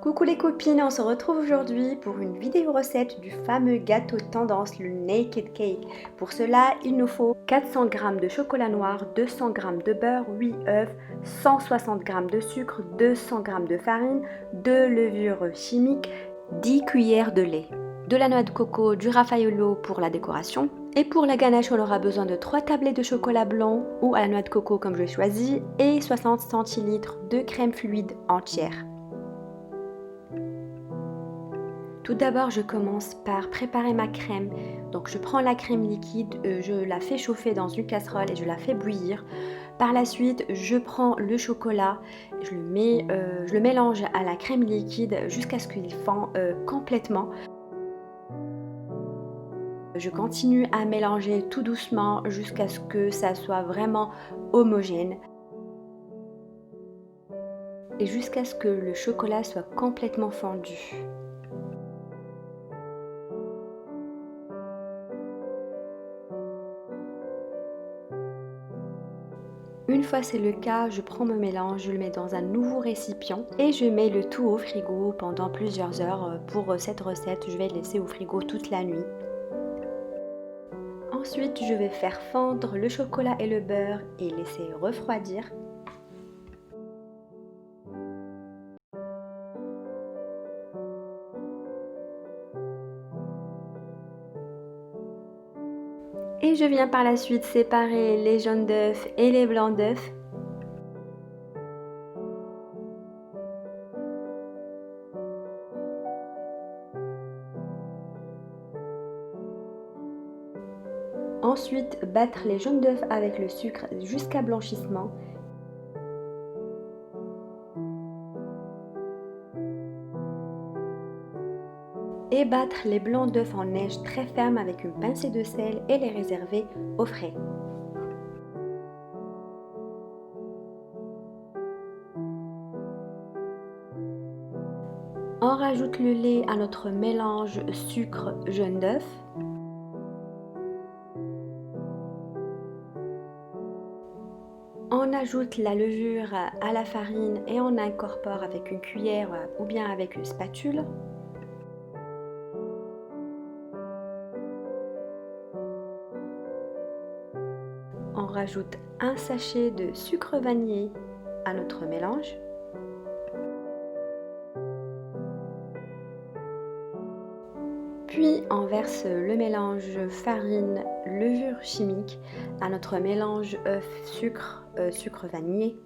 Coucou les copines, on se retrouve aujourd'hui pour une vidéo recette du fameux gâteau tendance, le Naked Cake. Pour cela, il nous faut 400 g de chocolat noir, 200 g de beurre, 8 œufs, 160 g de sucre, 200 g de farine, 2 levures chimiques, 10 cuillères de lait, de la noix de coco, du raffaello pour la décoration. Et pour la ganache, on aura besoin de 3 tablettes de chocolat blanc ou à la noix de coco comme je choisis et 60 centilitres de crème fluide entière. Tout d'abord, je commence par préparer ma crème. Donc je prends la crème liquide, je la fais chauffer dans une casserole et je la fais bouillir. Par la suite, je prends le chocolat, je le mélange à la crème liquide jusqu'à ce qu'il fond complètement. Je continue à mélanger tout doucement jusqu'à ce que ça soit vraiment homogène. Et jusqu'à ce que le chocolat soit complètement fondu. Une fois c'est le cas, je prends mon mélange, je le mets dans un nouveau récipient et je mets le tout au frigo pendant plusieurs heures. Pour cette recette, je vais le laisser au frigo toute la nuit. Ensuite, je vais faire fondre le chocolat et le beurre et laisser refroidir. Et je viens par la suite séparer les jaunes d'œufs et les blancs d'œufs. Ensuite, battre les jaunes d'œufs avec le sucre jusqu'à blanchissement. Et battre les blancs d'œufs en neige très ferme avec une pincée de sel et les réserver au frais. On rajoute le lait à notre mélange sucre jaune d'œuf. On ajoute la levure à la farine et on incorpore avec une cuillère ou bien avec une spatule. On rajoute un sachet de sucre vanillé à notre mélange. Puis on verse le mélange farine, levure chimique à notre mélange œuf, sucre vanillé.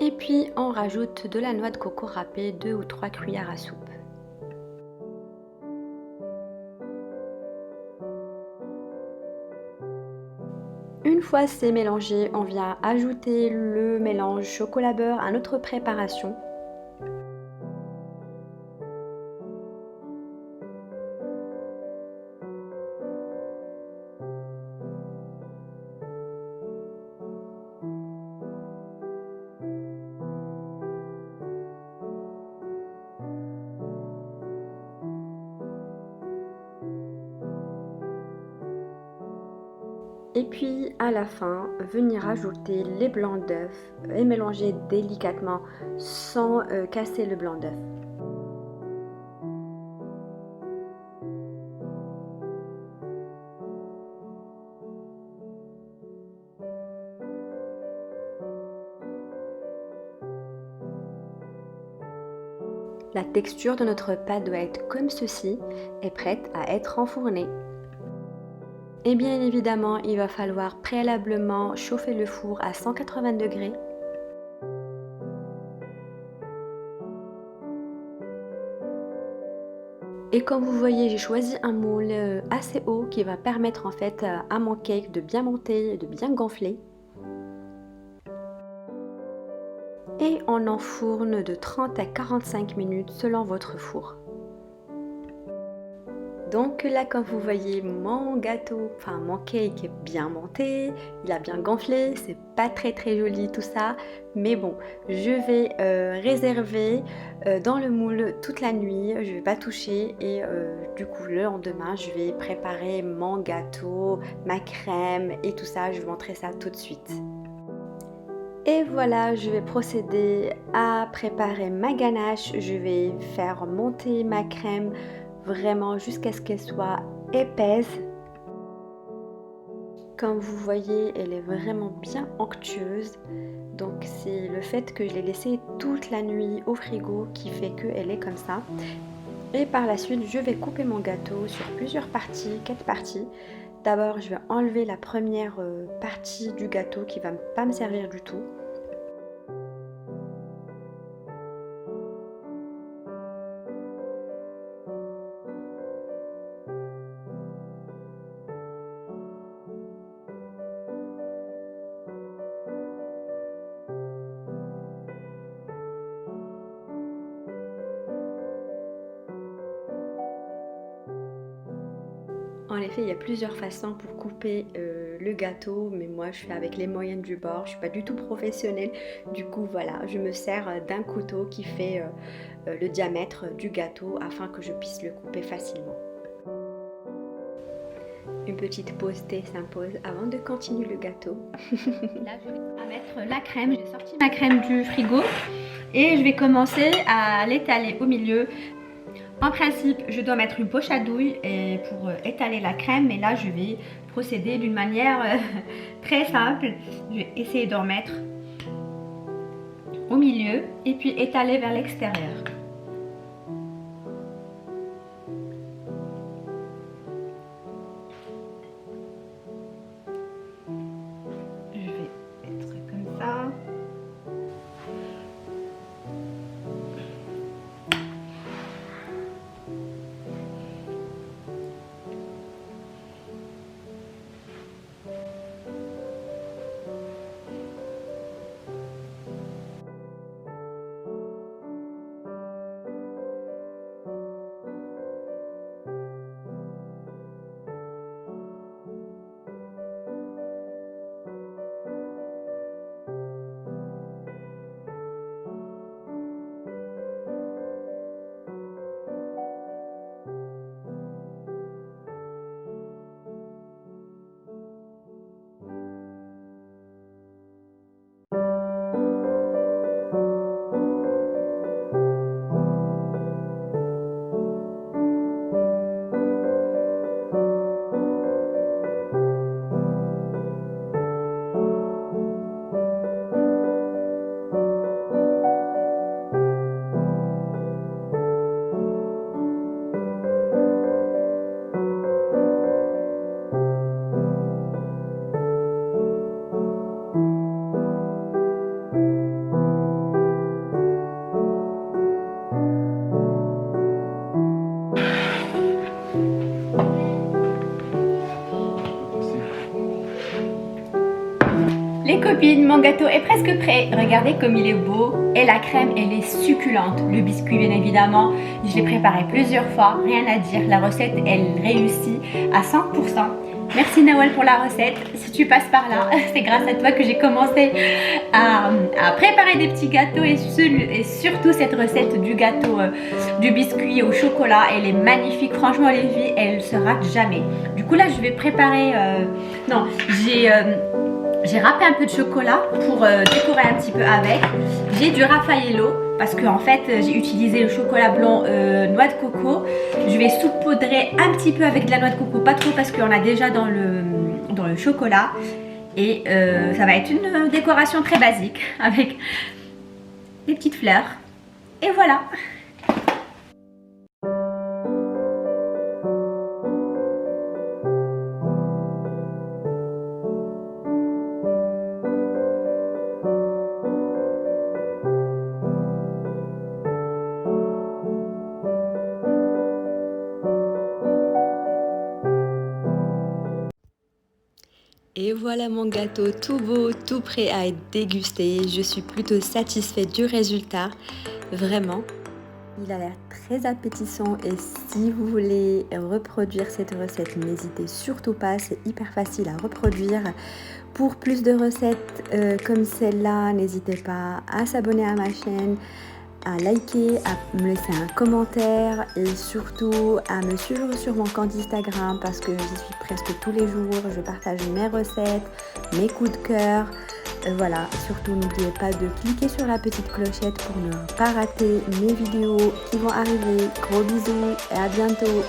Et puis on rajoute de la noix de coco râpée, 2 ou 3 cuillères à soupe. Une fois c'est mélangé, on vient ajouter le mélange chocolat-beurre à notre préparation. Et puis à la fin, venir ajouter les blancs d'œufs et mélanger délicatement sans casser le blanc d'œuf. La texture de notre pâte doit être comme ceci et prête à être enfournée. Et bien évidemment, il va falloir préalablement chauffer le four à 180 degrés. Et comme vous voyez, j'ai choisi un moule assez haut qui va permettre en fait à mon cake de bien monter et de bien gonfler. Et on enfourne de 30 à 45 minutes selon votre four. Donc là, comme vous voyez, mon gâteau, enfin mon cake est bien monté, il a bien gonflé, c'est pas très joli tout ça, mais bon, je vais réserver dans le moule toute la nuit, je vais pas toucher et du coup le lendemain, je vais préparer mon gâteau, ma crème et tout ça, je vais vous montrer ça tout de suite. Et voilà, je vais procéder à préparer ma ganache. Je vais faire monter ma crème vraiment jusqu'à ce qu'elle soit épaisse. Comme vous voyez, elle est vraiment bien onctueuse. Donc c'est le fait que je l'ai laissée toute la nuit au frigo qui fait qu'elle est comme ça. Et par la suite, je vais couper mon gâteau sur plusieurs parties, 4 parties. D'abord, je vais enlever la première partie du gâteau qui va pas me servir du tout. En effet, il y a plusieurs façons pour couper le gâteau, mais moi je fais avec les moyens du bord, je suis pas du tout professionnelle. Du coup voilà, je me sers d'un couteau qui fait le diamètre du gâteau afin que je puisse le couper facilement. Une petite pause thé s'impose avant de continuer le gâteau. Là je vais mettre la crème, j'ai sorti ma crème du frigo et je vais commencer à l'étaler au milieu. En principe, je dois mettre une poche à douille pour étaler la crème, mais là je vais procéder d'une manière très simple. Je vais essayer d'en mettre au milieu et puis étaler vers l'extérieur. Je vais mettre comme ça. Les copines, mon gâteau est presque prêt. Regardez comme il est beau et la crème, elle est succulente. Le biscuit, bien évidemment, je l'ai préparé plusieurs fois, rien à dire. La recette, elle réussit à 100%. Merci Nawal pour la recette. Si tu passes par là, c'est grâce à toi que j'ai commencé à préparer des petits gâteaux et surtout cette recette du gâteau, du biscuit au chocolat. Elle est magnifique, franchement les filles, elle se rate jamais. Du coup là, je vais préparer... J'ai râpé un peu de chocolat pour décorer un petit peu avec. J'ai du Raffaello parce que en fait j'ai utilisé le chocolat blanc noix de coco. Je vais saupoudrer un petit peu avec de la noix de coco, pas trop parce qu'on a déjà dans le chocolat. Et ça va être une décoration très basique avec des petites fleurs. Et voilà. Et voilà mon gâteau tout beau, tout prêt à être dégusté. Je suis plutôt satisfaite du résultat, vraiment. Il a l'air très appétissant et si vous voulez reproduire cette recette, n'hésitez surtout pas, c'est hyper facile à reproduire. Pour plus de recettes comme celle-là, n'hésitez pas à s'abonner à ma chaîne, à liker, à me laisser un commentaire et surtout à me suivre sur mon compte Instagram parce que j'y suis presque tous les jours. Je partage mes recettes, mes coups de cœur, Voilà, surtout n'oubliez pas de cliquer sur la petite clochette pour ne pas rater mes vidéos qui vont arriver. Gros bisous et à bientôt.